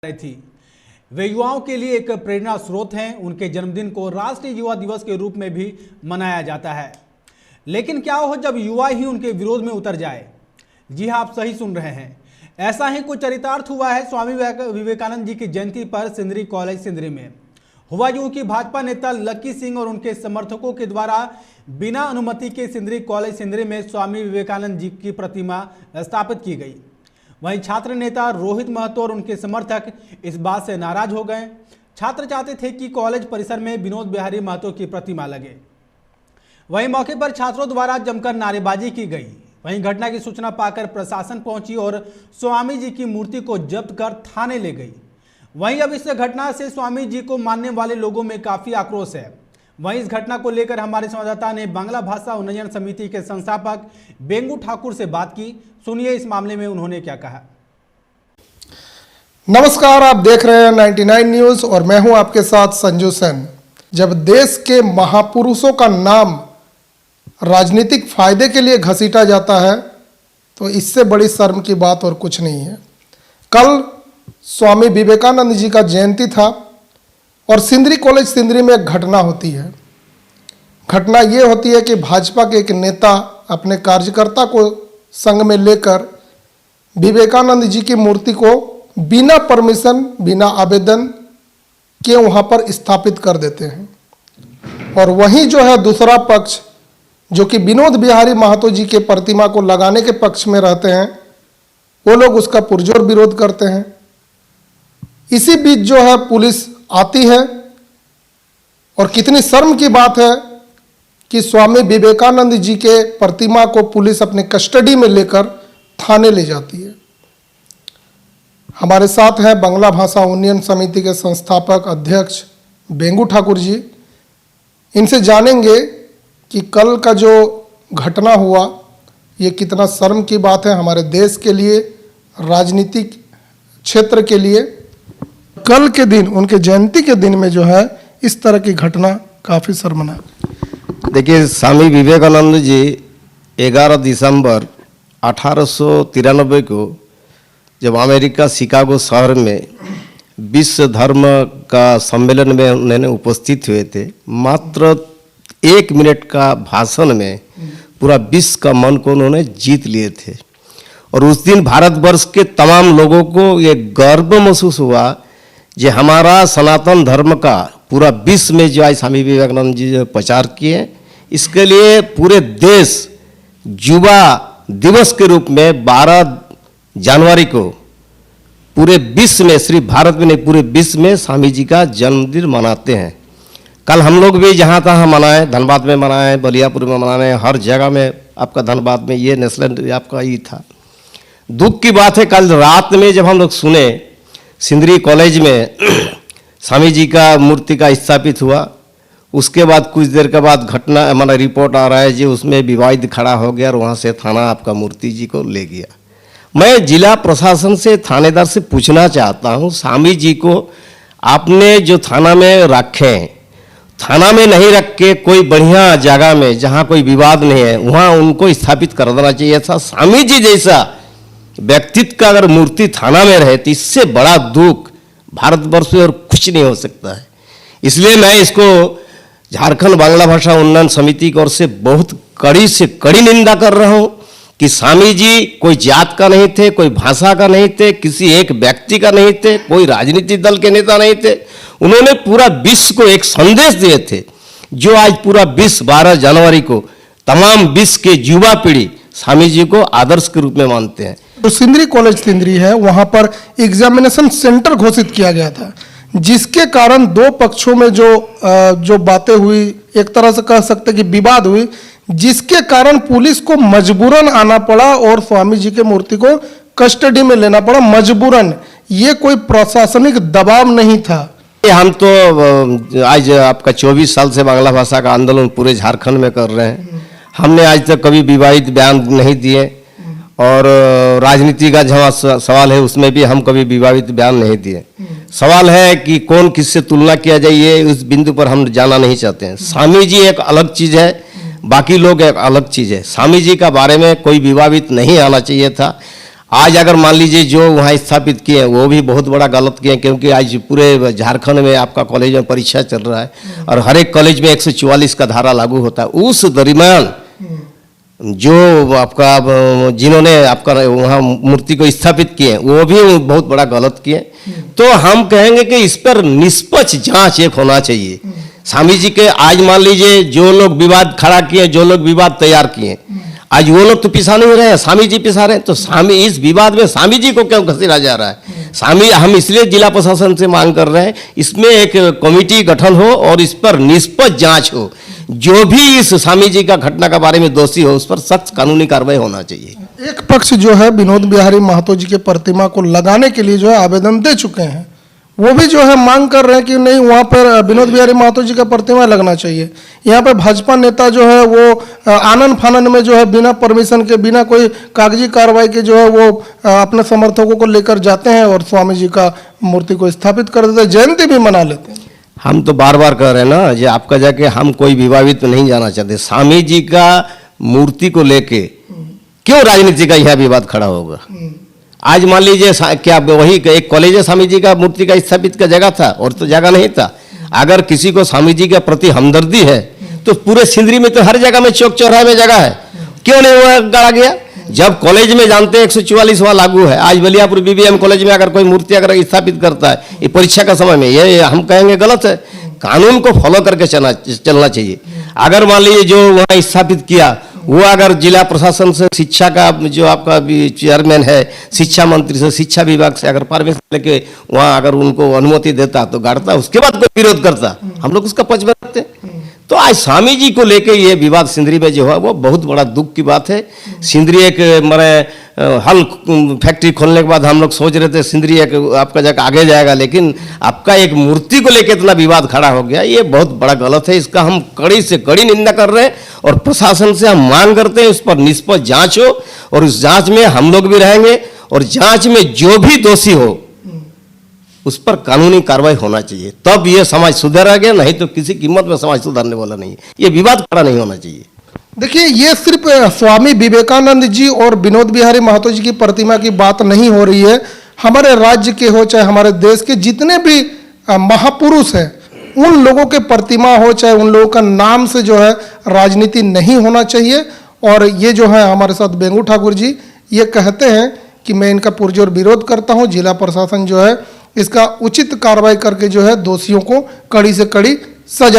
रही थी। वे युवाओं के लिए एक प्रेरणा स्रोत हैं। उनके जन्मदिन को राष्ट्रीय युवा दिवस के रूप में भी मनाया जाता है। लेकिन क्या हो जब युवा ही उनके विरोध में उतर जाए? जी हाँ, आप सही सुन रहे हैं। ऐसा ही कुछ चरितार्थ हुआ है स्वामी विवेकानंद जी की जयंती पर सिंदरी कॉलेज सिंदरी में। हुआ यूं कि भाजपा नेता लक्की सिंह और उनके समर्थकों के द्वारा बिना अनुमति के सिंदरी कॉलेज सिंदरी में स्वामी विवेकानंद जी की प्रतिमा स्थापित की गई। वहीं छात्र नेता रोहित महतो और उनके समर्थक इस बात से नाराज हो गए। छात्र चाहते थे कि कॉलेज परिसर में विनोद बिहारी महतो की प्रतिमा लगे। वहीं मौके पर छात्रों द्वारा जमकर नारेबाजी की गई। वहीं घटना की सूचना पाकर प्रशासन पहुंची और स्वामी जी की मूर्ति को जब्त कर थाने ले गई। वहीं अब इस घटना से स्वामी जी को मानने वाले लोगों में काफी आक्रोश है। वहीं इस घटना को लेकर हमारे संवाददाता ने बांग्ला भाषा उन्नयन समिति के संस्थापक बेंगू ठाकुर से बात की। सुनिए इस मामले में उन्होंने क्या कहा। नमस्कार, आप देख रहे हैं 99 न्यूज़ और मैं हूं आपके साथ संजू सेन। जब देश के महापुरुषों का नाम राजनीतिक फायदे के लिए घसीटा जाता है तो इससे बड़ी शर्म की बात और कुछ नहीं है। कल स्वामी विवेकानंद जी का जयंती था और सिंदरी कॉलेज सिंदरी में एक घटना होती है। घटना ये होती है कि भाजपा के एक नेता अपने कार्यकर्ता को संग में लेकर विवेकानंद जी की मूर्ति को बिना परमिशन, बिना आवेदन के वहाँ पर स्थापित कर देते हैं। और वहीं जो है दूसरा पक्ष जो कि विनोद बिहारी महतो जी के प्रतिमा को लगाने के पक्ष में रहते हैं, वो लोग उसका पुरजोर विरोध करते हैं। इसी बीच जो है पुलिस आती है और कितनी शर्म की बात है कि स्वामी विवेकानंद जी के प्रतिमा को पुलिस अपने कस्टडी में लेकर थाने ले जाती है। हमारे साथ हैं बांग्ला भाषा उन्नयन समिति के संस्थापक अध्यक्ष बेंगू ठाकुर जी। इनसे जानेंगे कि कल का जो घटना हुआ ये कितना शर्म की बात है हमारे देश के लिए, राजनीतिक क्षेत्र के लिए। कल के दिन, उनके जयंती के दिन में जो है इस तरह की घटना काफ़ी शर्मनाक। देखिए, स्वामी विवेकानंद जी 11 दिसंबर 1893 को जब अमेरिका शिकागो शहर में विश्व धर्म का सम्मेलन में उन्होंने उपस्थित हुए थे, मात्र 1 मिनट का भाषण में पूरा विश्व का मन को उन्होंने जीत लिए थे। और उस दिन भारतवर्ष के तमाम लोगों को ये गर्व महसूस हुआ जो हमारा सनातन धर्म का पूरा विश्व में जो आज स्वामी विवेकानंद जी जो प्रचार किए, इसके लिए पूरे देश युवा दिवस के रूप में 12 जनवरी को पूरे विश्व में, सिर्फ भारत में नहीं पूरे विश्व में स्वामी जी का जन्मदिन मनाते हैं। कल हम लोग भी जहाँ तहाँ मनाएं, धनबाद में मनाएं, बलियापुर में मनाएं, हर जगह में आपका धनबाद में ये नेशनल आपका ये था। दुख की बात है कल रात में जब हम लोग सुने सिंदरी कॉलेज में स्वामी जी का मूर्ति का स्थापित हुआ, उसके बाद कुछ देर के बाद घटना हमारा रिपोर्ट आ रहा है जी उसमें विवाद खड़ा हो गया और वहाँ से थाना आपका मूर्ति जी को ले गया। मैं जिला प्रशासन से, थानेदार से पूछना चाहता हूँ, स्वामी जी को आपने जो थाना में रखे, थाना में नहीं रख के कोई बढ़िया जगह में जहाँ कोई विवाद नहीं है वहाँ उनको स्थापित कर देना चाहिए था। स्वामी जी जैसा व्यक्तित्व का अगर मूर्ति थाना में रहे तो इससे बड़ा दुख भारतवर्ष में और कुछ नहीं हो सकता है। इसलिए मैं इसको झारखंड बांग्ला भाषा उन्नयन समिति की ओर से बहुत कड़ी से कड़ी निंदा कर रहा हूँ कि स्वामी जी कोई जात का नहीं थे, कोई भाषा का नहीं थे, किसी एक व्यक्ति का नहीं थे, कोई राजनीतिक दल के नेता नहीं थे। उन्होंने पूरा विश्व को एक संदेश दिए थे जो आज पूरा विश्व 12 जनवरी को तमाम विश्व के युवा पीढ़ी स्वामी जी को आदर्श के रूप में मानते हैं। तो सिंदरी कॉलेज सिंदरी है, वहाँ पर एग्जामिनेशन सेंटर घोषित किया गया था, जिसके कारण दो पक्षों में जो बातें हुई, एक तरह से कह सकते कि विवाद हुई, जिसके कारण पुलिस को मजबूरन आना पड़ा और स्वामी जी के मूर्ति को कस्टडी में लेना पड़ा मजबूरन। ये कोई प्रशासनिक दबाव नहीं था। हम तो आज आपका 24 साल से बांग्ला भाषा का आंदोलन पूरे झारखंड में कर रहे हैं। हमने आज तक कभी विवादित बयान नहीं दिए और राजनीति का जहाँ सवाल है उसमें भी हम कभी विवादित बयान नहीं दिए। सवाल है कि कौन किससे तुलना किया जाए, उस बिंदु पर हम जाना नहीं चाहते हैं। स्वामी जी एक अलग चीज़ है, बाकी लोग एक अलग चीज़ है। स्वामी जी का बारे में कोई विवादित नहीं आना चाहिए था। आज अगर मान लीजिए जो वहाँ स्थापित किए हैं वो भी बहुत बड़ा गलत किए हैं, क्योंकि आज पूरे झारखंड में आपका कॉलेज में परीक्षा चल रहा है और हर एक कॉलेज में 144 का धारा लागू होता है। उस दरमियान जो आपका जिन्होंने आपका वहाँ मूर्ति को स्थापित किए वो भी बहुत बड़ा गलत किए। तो हम कहेंगे कि इस पर निष्पक्ष जांच एक होना चाहिए। स्वामी जी के आज मान लीजिए जो लोग विवाद खड़ा किए, जो लोग विवाद तैयार किए, आज वो लोग तो पिसा नहीं रहे हैं, स्वामी जी पिसा रहे हैं। तो स्वामी इस विवाद में स्वामी जी को क्यों घसीटा जा रहा है? स्वामी हम इसलिए जिला प्रशासन से मांग कर रहे हैं इसमें एक कमेटी गठन हो और इस पर निष्पक्ष जांच हो। जो भी इस स्वामी जी का घटना के बारे में दोषी हो उस पर सख्त कानूनी कार्रवाई होना चाहिए। एक पक्ष जो है विनोद बिहारी महतो जी के प्रतिमा को लगाने के लिए जो है आवेदन दे चुके हैं, वो भी जो है मांग कर रहे हैं कि नहीं वहाँ पर विनोद बिहारी महतो जी का प्रतिमा लगना चाहिए। यहाँ पर भाजपा नेता जो है वो आनन फानन में जो है बिना परमिशन के, बिना कोई कागजी कार्रवाई के जो है वो अपने समर्थकों को लेकर जाते हैं और स्वामी जी का मूर्ति को स्थापित कर देते हैं, जयंती भी मना लेते हैं। हम तो बार बार कह रहे हैं ना जो आपका जाके हम कोई विवादित नहीं जाना चाहते। स्वामी जी का मूर्ति को लेके क्यों राजनीति का यह विवाद खड़ा होगा? आज मान लीजिए क्या वही एक कॉलेज है स्वामी जी का मूर्ति का स्थापित का जगह था और तो जगह नहीं था। अगर किसी को स्वामी जी के प्रति हमदर्दी है तो पूरे सिंदरी में तो हर जगह में चौक चौराहे में जगह है, क्यों नहीं वो गाड़ा गया? जब कॉलेज में जानते हैं 144वां लागू है, आज बलियापुर बीबीएम कॉलेज में अगर कोई मूर्ति अगर स्थापित करता है ये परीक्षा का समय में, ये हम कहेंगे गलत है। कानून को फॉलो करके चलना चाहिए। अगर मान लीजिए जो वहाँ स्थापित किया वो अगर जिला प्रशासन से शिक्षा का जो आपका चेयरमैन है, शिक्षा मंत्री से, शिक्षा विभाग से अगर परमिशन लेके वहाँ अगर उनको अनुमति देता तो गाड़ता, उसके बाद कोई विरोध करता, हम लोग उसका पक्ष में रखते। तो आज स्वामी जी को लेके ये विवाद सिंदरी में जो है वो बहुत बड़ा दुख की बात है। सिंदरी एक माने हल फैक्ट्री खोलने के बाद हम लोग सोच रहे थे सिंदरी एक आपका जाकर आगे जाएगा, लेकिन आपका एक मूर्ति को लेकर इतना विवाद खड़ा हो गया, ये बहुत बड़ा गलत है। इसका हम कड़ी से कड़ी निंदा कर रहे हैं और प्रशासन से हम मांग करते हैं इस पर निष्पक्ष जांच हो और उस जांच में हम लोग भी रहेंगे और जांच में जो भी दोषी हो उस पर कानूनी कार्रवाई होना चाहिए, तब ये समाज सुधरेगा। नहीं तो किसी कीमत में समाज सुधरने वाला नहीं है, ये विवाद खड़ा नहीं होना चाहिए। देखिए ये सिर्फ स्वामी विवेकानंद जी और विनोद बिहारी महतो जी की प्रतिमा की बात नहीं हो रही है। हमारे राज्य के हो चाहे हमारे देश के जितने भी महापुरुष हैं उन लोगों के प्रतिमा हो चाहे उन लोगों का नाम से जो है राजनीति नहीं होना चाहिए। और ये जो है हमारे साथ बेंगू ठाकुर जी ये कहते हैं कि मैं इनका पुरजोर विरोध करता हूँ। जिला प्रशासन जो है इसका उचित कार्रवाई करके जो है दोषियों को कड़ी से कड़ी सजा